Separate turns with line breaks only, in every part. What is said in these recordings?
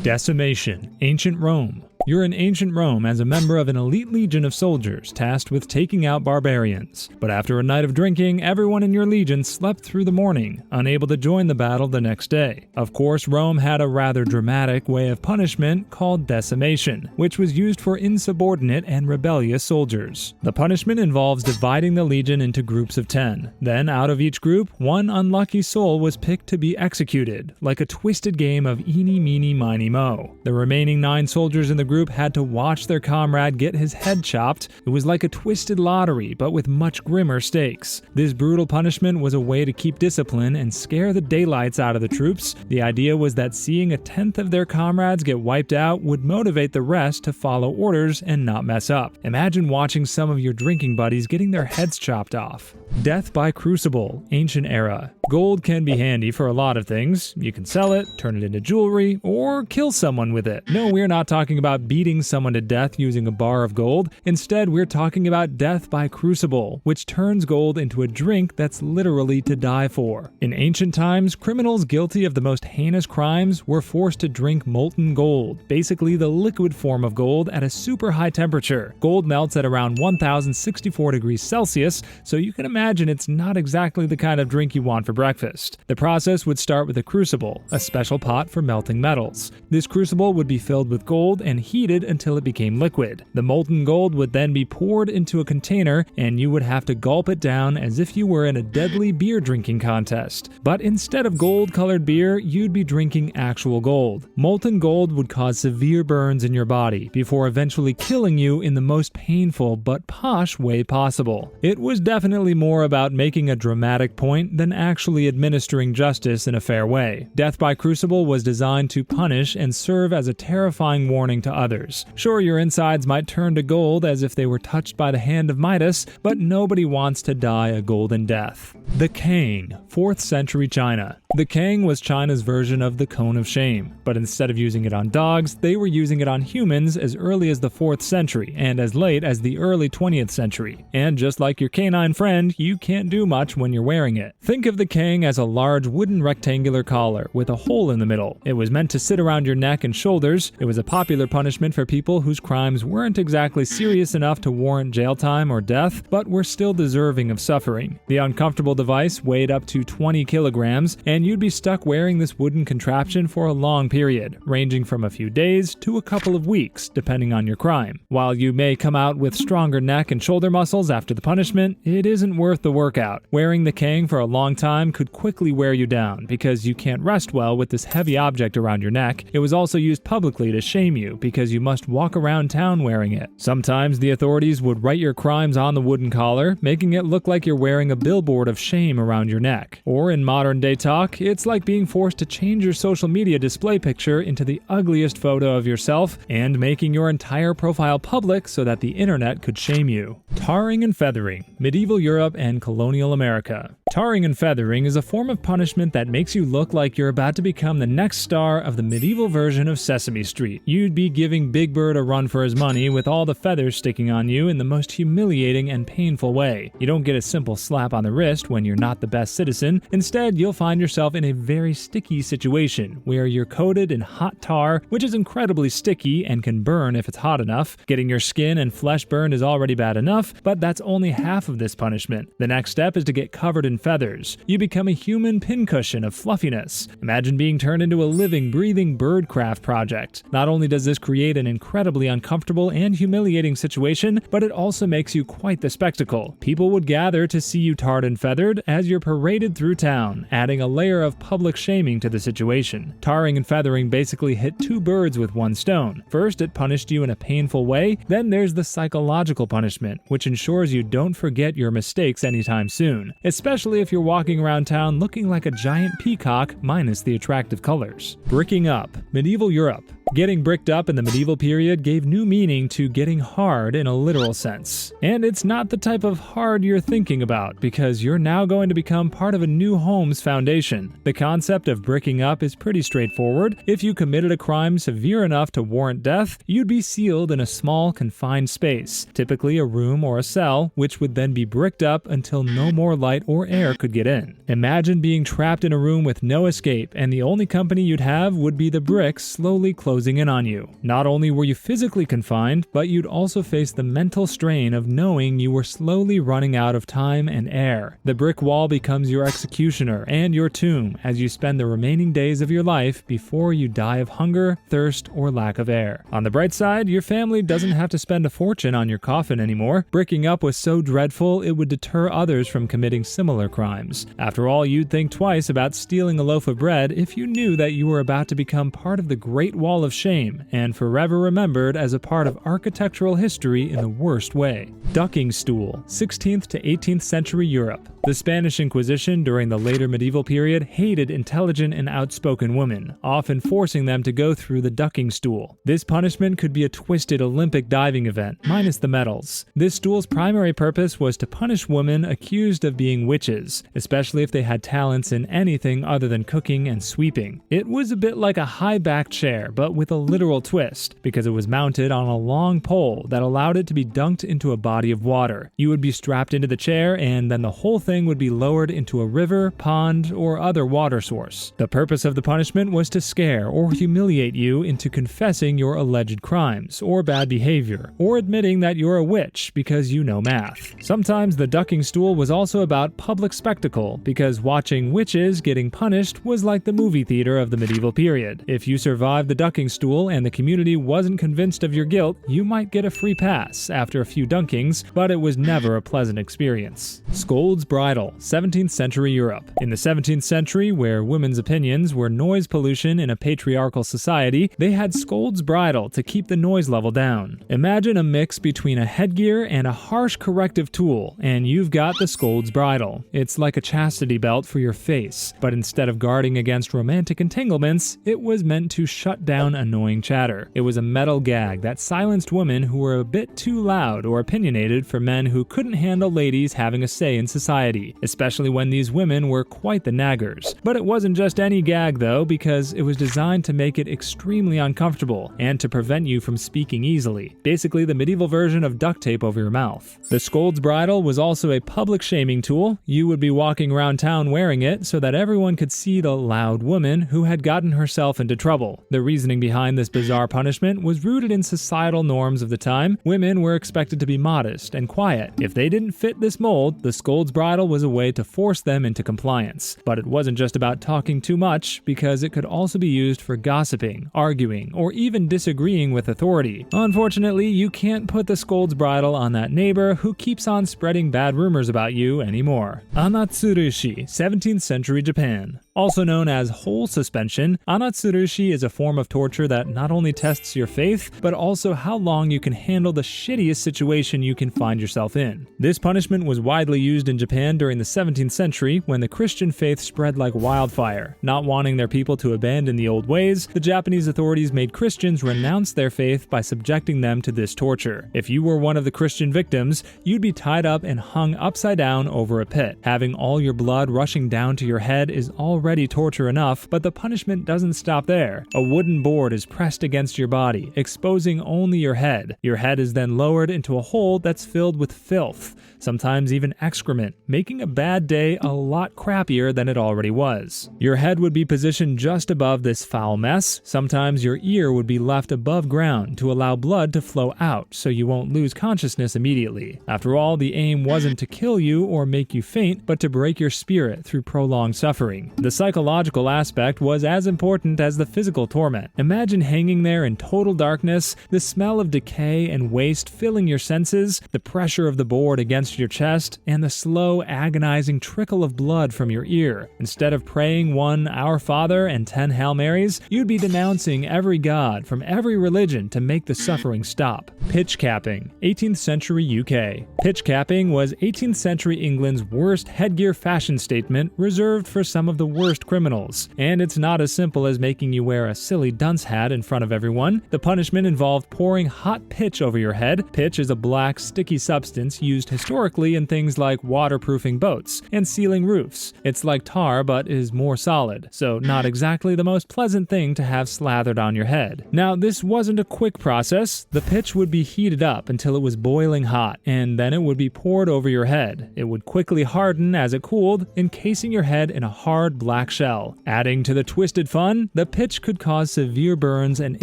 Decimation, Ancient Rome. You're in ancient Rome as a member of an elite legion of soldiers tasked with taking out barbarians. But after a night of drinking, everyone in your legion slept through the morning, unable to join the battle the next day. Of course, Rome had a rather dramatic way of punishment called decimation, which was used for insubordinate and rebellious soldiers. The punishment involves dividing the legion into groups of 10. Then, out of each group, one unlucky soul was picked to be executed, like a twisted game of eeny, meeny, miny, mo. The remaining 9 soldiers in the group had to watch their comrade get his head chopped. It was like a twisted lottery, but with much grimmer stakes. This brutal punishment was a way to keep discipline and scare the daylights out of the troops. The idea was that seeing a 10th of their comrades get wiped out would motivate the rest to follow orders and not mess up. Imagine watching some of your drinking buddies getting their heads chopped off. Death by crucible, ancient era. Gold can be handy for a lot of things. You can sell it, turn it into jewelry, or kill someone with it. No, we're not talking about beating someone to death using a bar of gold. Instead, we're talking about death by crucible, which turns gold into a drink that's literally to die for. In ancient times, criminals guilty of the most heinous crimes were forced to drink molten gold, basically the liquid form of gold at a super high temperature. Gold melts at around 1064 degrees Celsius, so you can imagine it's not exactly the kind of drink you want for breakfast. The process would start with a crucible, a special pot for melting metals. This crucible would be filled with gold and heated until it became liquid. The molten gold would then be poured into a container, and you would have to gulp it down as if you were in a deadly beer drinking contest. But instead of gold-colored beer, you'd be drinking actual gold. Molten gold would cause severe burns in your body before eventually killing you in the most painful but posh way possible. It was definitely more about making a dramatic point than actually administering justice in a fair way. Death by crucible was designed to punish and serve as a terrifying warning to others. Sure, your insides might turn to gold as if they were touched by the hand of Midas, but nobody wants to die a golden death. The cangue, 4th century China. The cangue was China's version of the cone of shame, but instead of using it on dogs, they were using it on humans as early as the 4th century and as late as the early 20th century. And just like your canine friend, you can't do much when you're wearing it. Think of the cangue as a large wooden rectangular collar with a hole in the middle. It was meant to sit around your neck and shoulders. It was a popular punishment for people whose crimes weren't exactly serious enough to warrant jail time or death, but were still deserving of suffering. The uncomfortable device weighed up to 20 kilograms, and you'd be stuck wearing this wooden contraption for a long period, ranging from a few days to a couple of weeks, depending on your crime. While you may come out with stronger neck and shoulder muscles after the punishment, it isn't worth the workout. Wearing the cangue for a long time could quickly wear you down, because you can't rest well with this heavy object around your neck. It was also used publicly to shame you, because you must walk around town wearing it. Sometimes the authorities would write your crimes on the wooden collar, making it look like you're wearing a billboard of shame around your neck. Or in modern day talk, it's like being forced to change your social media display picture into the ugliest photo of yourself and making your entire profile public so that the internet could shame you. Tarring and feathering, medieval Europe and colonial America. Tarring and feathering is a form of punishment that makes you look like you're about to become the next star of the medieval version of Sesame Street. You'd be giving Big Bird a run for his money with all the feathers sticking on you in the most humiliating and painful way. You don't get a simple slap on the wrist when you're not the best citizen. Instead, you'll find yourself in a very sticky situation where you're coated in hot tar, which is incredibly sticky and can burn if it's hot enough. Getting your skin and flesh burned is already bad enough, but that's only half of this punishment. The next step is to get covered in feathers. You become a human pincushion of fluffiness. Imagine being turned into a living, breathing birdcraft project. Not only does this create an incredibly uncomfortable and humiliating situation, but it also makes you quite the spectacle. People would gather to see you tarred and feathered as you're paraded through town, adding a layer of public shaming to the situation. Tarring and feathering basically hit 2 birds with 1 stone. First, it punished you in a painful way, then there's the psychological punishment, which ensures you don't forget your mistakes anytime soon, especially if you're walking around town looking like a giant peacock minus the attractive colors. Bricking up, medieval Europe. Getting bricked up in the medieval period gave new meaning to getting hard in a literal sense. And it's not the type of hard you're thinking about, because you're now going to become part of a new home's foundation. The concept of bricking up is pretty straightforward. If you committed a crime severe enough to warrant death, you'd be sealed in a small, confined space, typically a room or a cell, which would then be bricked up until no more light or air could get in. Imagine being trapped in a room with no escape, and the only company you'd have would be the bricks slowly closing in on you. Not only were you physically confined, but you'd also face the mental strain of knowing you were slowly running out of time and air. The brick wall becomes your executioner and your tomb as you spend the remaining days of your life before you die of hunger, thirst, or lack of air. On the bright side, your family doesn't have to spend a fortune on your coffin anymore. Bricking up was so dreadful it would deter others from committing similar crimes. After all, you'd think twice about stealing a loaf of bread if you knew that you were about to become part of the Great Wall of Shame and forever remembered as a part of architectural history in the worst way. Ducking stool, 16th to 18th century Europe. The Spanish Inquisition during the later medieval period hated intelligent and outspoken women, often forcing them to go through the ducking stool. This punishment could be a twisted Olympic diving event, minus the medals. This stool's primary purpose was to punish women accused of being witches, especially if they had talents in anything other than cooking and sweeping. It was a bit like a high-backed chair, but with a literal twist, because it was mounted on a long pole that allowed it to be dunked into a body of water. You would be strapped into the chair, and then the whole thing would be lowered into a river, pond, or other water source. The purpose of the punishment was to scare or humiliate you into confessing your alleged crimes or bad behavior, or admitting that you're a witch because you know math. Sometimes the ducking stool was also about public spectacle, because watching witches getting punished was like the movie theater of the medieval period. If you survived the ducking stool and the community wasn't convinced of your guilt, you might get a free pass after a few dunkings, but it was never a pleasant experience. Scold's bridle, 17th century Europe. In the 17th century, where women's opinions were noise pollution in a patriarchal society, they had scold's bridle to keep the noise level down. Imagine a mix between a headgear and a harsh corrective tool, and you've got the scold's bridle. It's like a chastity belt for your face, but instead of guarding against romantic entanglements, it was meant to shut down annoying chatter. It was a metal gag that silenced women who were a bit too loud or opinionated for men who couldn't handle ladies having a say in society, especially when these women were quite the naggers. But it wasn't just any gag though, because it was designed to make it extremely uncomfortable and to prevent you from speaking easily. Basically the medieval version of duct tape over your mouth. The scold's bridle was also a public shaming tool. You would be walking around town wearing it so that everyone could see the loud woman who had gotten herself into trouble. The reasoning behind this bizarre punishment was rooted in societal norms of the time. Women were expected to be modest and quiet. If they didn't fit this mold, the scold's bridle was a way to force them into compliance. But it wasn't just about talking too much, because it could also be used for gossiping, arguing, or even disagreeing with authority. Unfortunately, you can't put the scold's bridle on that neighbor who keeps on spreading bad rumors about you anymore. Anatsurushi, 17th century Japan. Also known as hole suspension, anatsurushi is a form of torture that not only tests your faith, but also how long you can handle the shittiest situation you can find yourself in. This punishment was widely used in Japan during the 17th century when the Christian faith spread like wildfire. Not wanting their people to abandon the old ways, the Japanese authorities made Christians renounce their faith by subjecting them to this torture. If you were one of the Christian victims, you'd be tied up and hung upside down over a pit. Having all your blood rushing down to your head is already torture enough, but the punishment doesn't stop there. A wooden board is pressed against your body, exposing only your head. Your head is then lowered into a hole that's filled with filth, sometimes even excrement, making a bad day a lot crappier than it already was. Your head would be positioned just above this foul mess. Sometimes your ear would be left above ground to allow blood to flow out so you won't lose consciousness immediately. After all, the aim wasn't to kill you or make you faint, but to break your spirit through prolonged suffering. The psychological aspect was as important as the physical torment. Imagine hanging there in total darkness, the smell of decay and waste filling your senses, the pressure of the board against your chest, and the slow, agonizing trickle of blood from your ear. Instead of praying one Our Father and 10 Hail Marys, you'd be denouncing every god from every religion to make the suffering stop. Pitch capping, 18th century UK. Pitch capping was 18th century England's worst headgear fashion statement, reserved for some of the worst criminals. And it's not as simple as making you wear a silly dunce barbarians had in front of everyone. The punishment involved pouring hot pitch over your head. Pitch is a black, sticky substance used historically in things like waterproofing boats and sealing roofs. It's like tar, but is more solid, so not exactly the most pleasant thing to have slathered on your head. Now, this wasn't a quick process. The pitch would be heated up until it was boiling hot, and then it would be poured over your head. It would quickly harden as it cooled, encasing your head in a hard black shell. Adding to the twisted fun, the pitch could cause severe burns and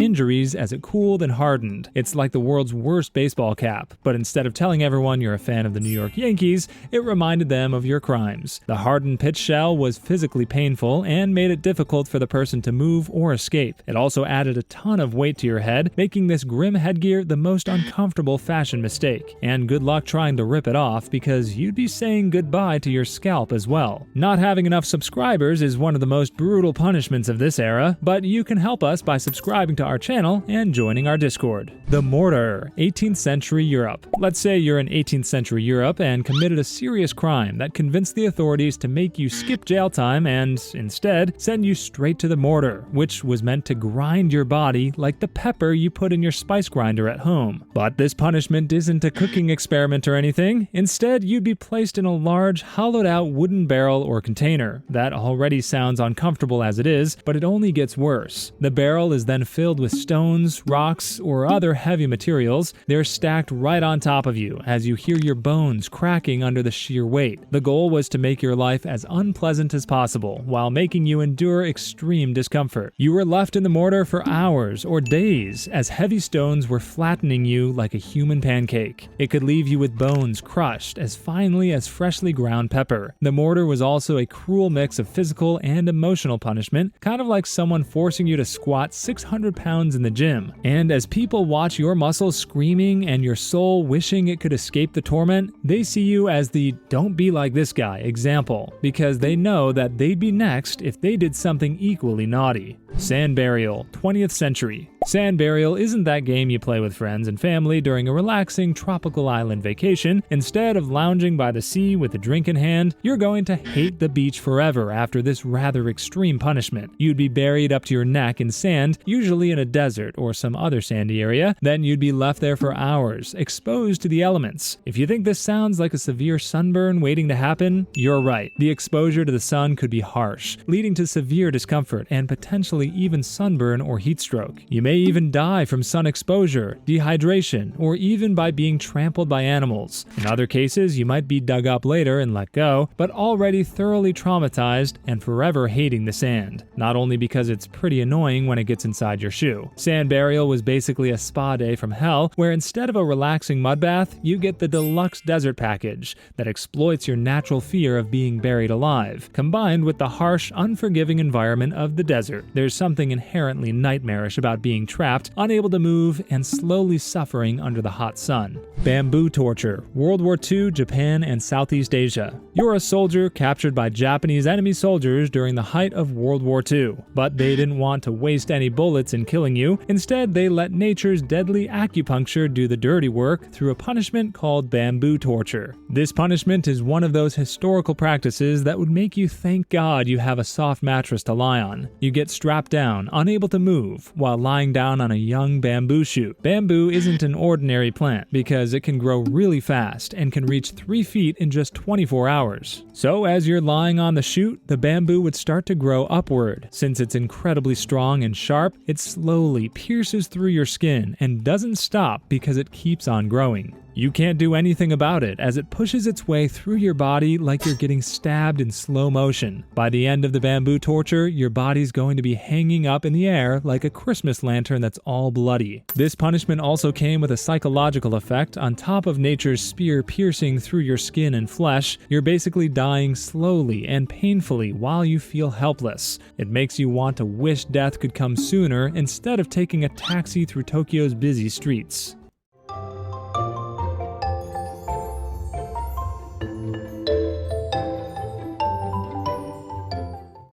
injuries as it cooled and hardened. It's like the world's worst baseball cap, but instead of telling everyone you're a fan of the New York Yankees, it reminded them of your crimes. The hardened pitch shell was physically painful and made it difficult for the person to move or escape. It also added a ton of weight to your head, making this grim headgear the most uncomfortable fashion mistake. And good luck trying to rip it off, because you'd be saying goodbye to your scalp as well. Not having enough subscribers is one of the most brutal punishments of this era, but you can help us by subscribing to our channel and joining our Discord. The mortar, 18th century Europe. Let's say you're in 18th century Europe and committed a serious crime that convinced the authorities to make you skip jail time and, instead, send you straight to the mortar, which was meant to grind your body like the pepper you put in your spice grinder at home. But this punishment isn't a cooking experiment or anything. Instead, you'd be placed in a large, hollowed-out wooden barrel or container. That already sounds uncomfortable as it is, but it only gets worse. The barrel is then filled with stones, rocks, or other heavy materials. They're stacked right on top of you as you hear your bones cracking under the sheer weight. The goal was to make your life as unpleasant as possible while making you endure extreme discomfort. You were left in the mortar for hours or days as heavy stones were flattening you like a human pancake. It could leave you with bones crushed as finely as freshly ground pepper. The mortar was also a cruel mix of physical and emotional punishment, kind of like someone forcing you to squat 600 pounds in the gym. And as people watch your muscles screaming and your soul wishing it could escape the torment, they see you as the "don't be like this guy" example, because they know that they'd be next if they did something equally naughty. Sand burial, 20th century. Sand burial isn't that game you play with friends and family during a relaxing tropical island vacation. Instead of lounging by the sea with a drink in hand, you're going to hate the beach forever after this rather extreme punishment. You'd be buried up to your neck in sand, usually in a desert or some other sandy area. Then you'd be left there for hours, exposed to the elements. If you think this sounds like a severe sunburn waiting to happen, you're right. The exposure to the sun could be harsh, leading to severe discomfort and potentially even sunburn or heat stroke. You may even die from sun exposure, dehydration, or even by being trampled by animals. In other cases, you might be dug up later and let go, but already thoroughly traumatized and forever hating the sand. Not only because it's pretty annoying when it gets inside your shoe. Sand burial was basically a spa day from hell, where instead of a relaxing mud bath, you get the deluxe desert package that exploits your natural fear of being buried alive, combined with the harsh, unforgiving environment of the desert. There's something inherently nightmarish about being trapped, unable to move, and slowly suffering under the hot sun. Bamboo torture, World War II, Japan, and Southeast Asia. You're a soldier captured by Japanese enemy soldiers during the height of World War II, but they didn't want to waste any bullets in killing you. Instead, they let nature's deadly acupuncture do the dirty work through a punishment called bamboo torture. This punishment is one of those historical practices that would make you thank God you have a soft mattress to lie on. You get strapped down, unable to move, while lying down on a young bamboo shoot. Bamboo isn't an ordinary plant because it can grow really fast and can reach 3 feet in just 24 hours. So as you're lying on the shoot, the bamboo would start to grow upward. Since it's incredibly strong and sharp, it slowly pierces through your skin and doesn't stop because it keeps on growing. You can't do anything about it as it pushes its way through your body like you're getting stabbed in slow motion. By the end of the bamboo torture, your body's going to be hanging up in the air like a Christmas lantern that's all bloody. This punishment also came with a psychological effect. On top of nature's spear piercing through your skin and flesh, you're basically dying slowly and painfully while you feel helpless. It makes you want to wish death could come sooner instead of taking a taxi through Tokyo's busy streets.